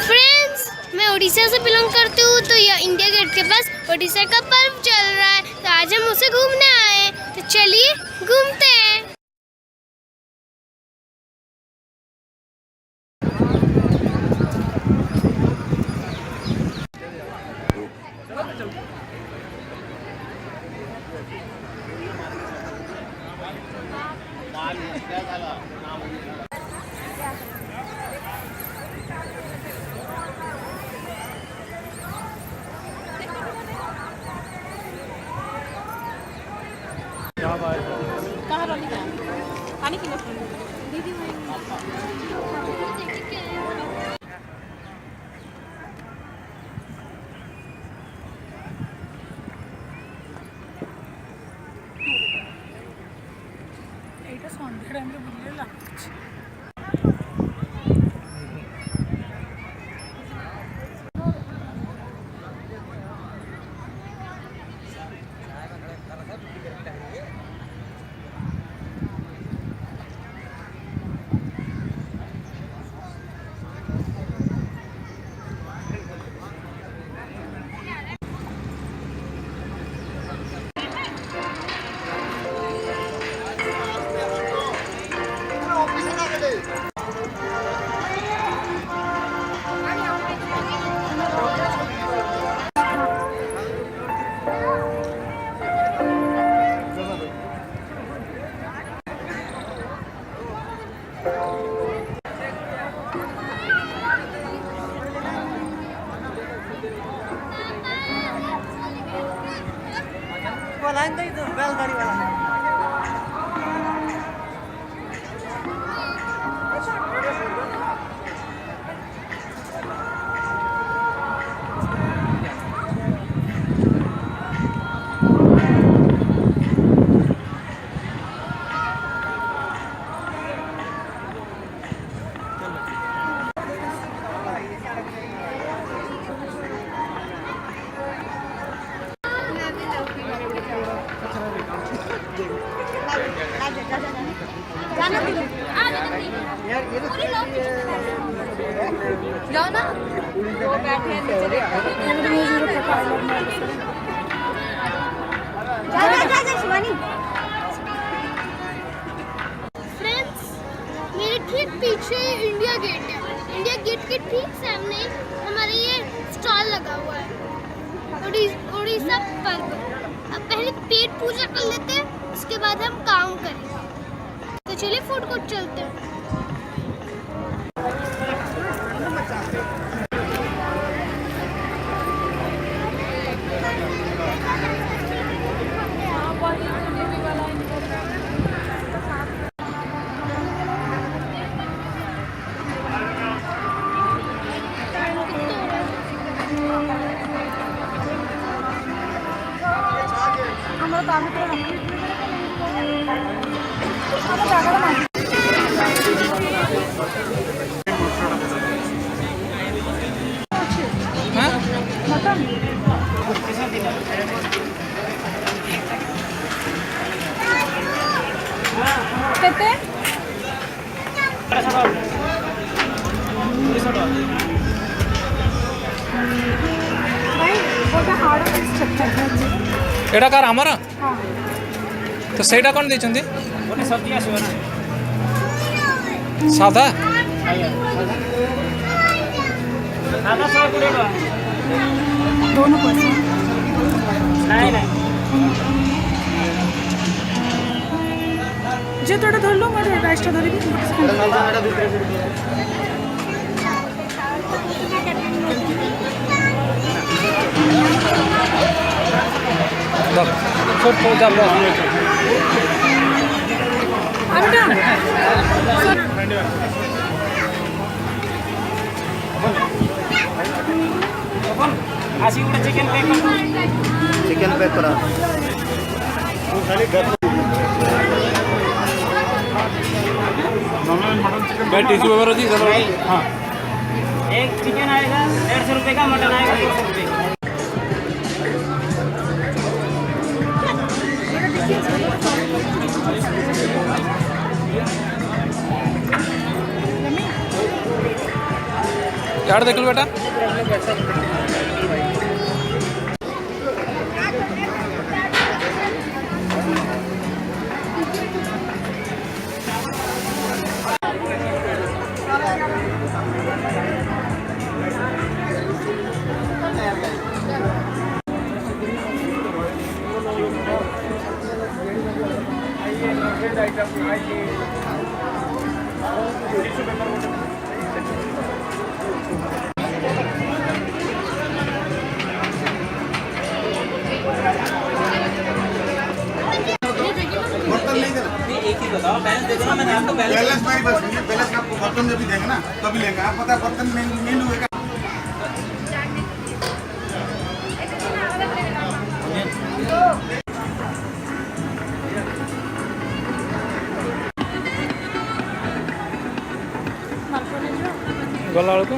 Friends, मैं उड़ीसा से belong करती हूँ, तो यह इंडिया गेट के पास उड़ीसा का पर्व चल रहा है, तो आज हम उसे घूमने आए, तो चलिए घूमते हैं। सन्ध्या टाइम बुले लगुच बैलगाड़ी वाला जाओ ना, वो बैठे हैं नीचे जा शिवानी। फ्रेंड्स, मेरे ठीक पीछे इंडिया गेट है। इंडिया गेट के ठीक सामने हमारे ये स्टॉल लगा हुआ है, उड़ीसा पर्व। अब पहले पेट पूजा कर लेते हैं, उसके बाद हम काम करेंगे। तो चलिए फूड कोर्ट चलते हैं। एटा कार हमारा तो सेटा कौन देचंदी सब्जी आसो ना सादा सादा 120 टका दोनों पैसे नहीं नहीं जे तोड़ा धर लो मोर राइसटा धरिबी सब पूजा लो आसी उड़ा चिकन पैक करा वो खाली भाई टिश्यू पेपर होती है। हाँ, एक चिकन आएगा 150 रुपये का, मटन आएगा 100 रुपये का। यार देख लो बेटा। बैलेंस नहीं, बस बैलेंस आपको बर्तन जब भी देंगे ना तभी लेंगे। आप पता है बर्तन नहीं हुएगा। गला को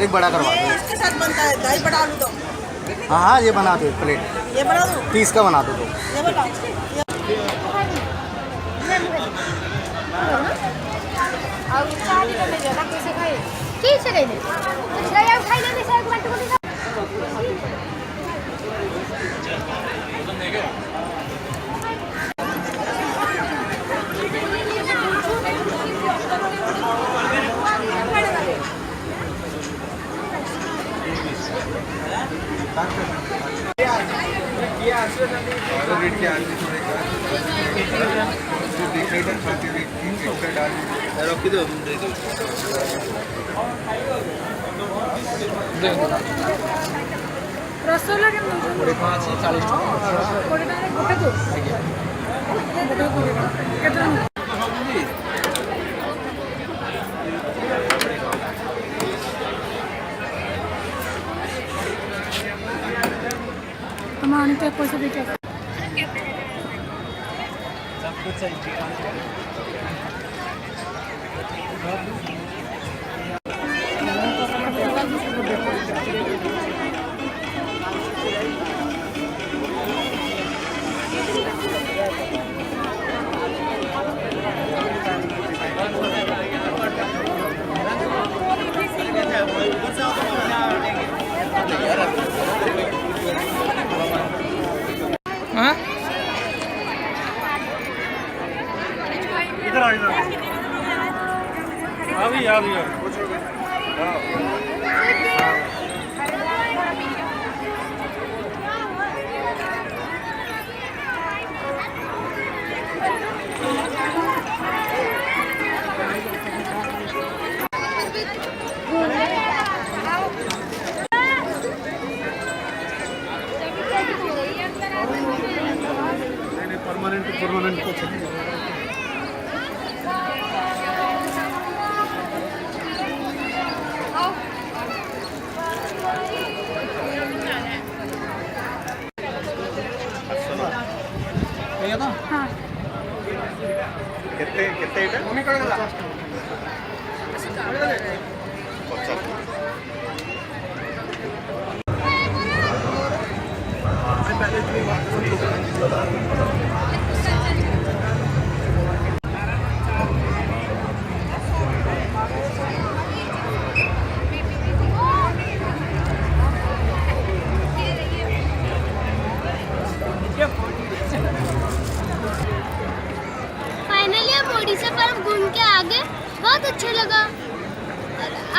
एक बड़ा करवा दो। इसके साथ बनता है दही बड़ा आलू दो। हाँ हाँ, ये बना दो, एक प्लेट ये बना दो, 30 का बना दो। ये बताओ रसगोल्ला के 40 गोटे को तुम आने तो पैसा देते हाँ इधर आ गया परमानेंट को चाहिए। हाँ कितने फाइनली हम ओडिशा पर्व घूम के आ गए, बहुत अच्छा लगा।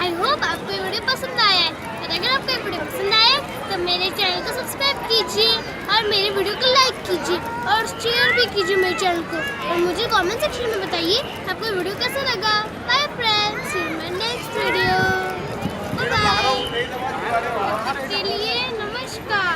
आई होप आपको ये वीडियो पसंद आया है, और अगर आपको ये वीडियो पसंद आया तो मेरे चैनल को सब्सक्राइब कीजिए और मेरे वीडियो को लाइक कीजिए और शेयर भी कीजिए मेरे चैनल को, और मुझे कमेंट सेक्शन में बताइए आपको ये वीडियो कैसा लगा। Bye friends, see you in next video, bye bye. के लिए नमस्कार।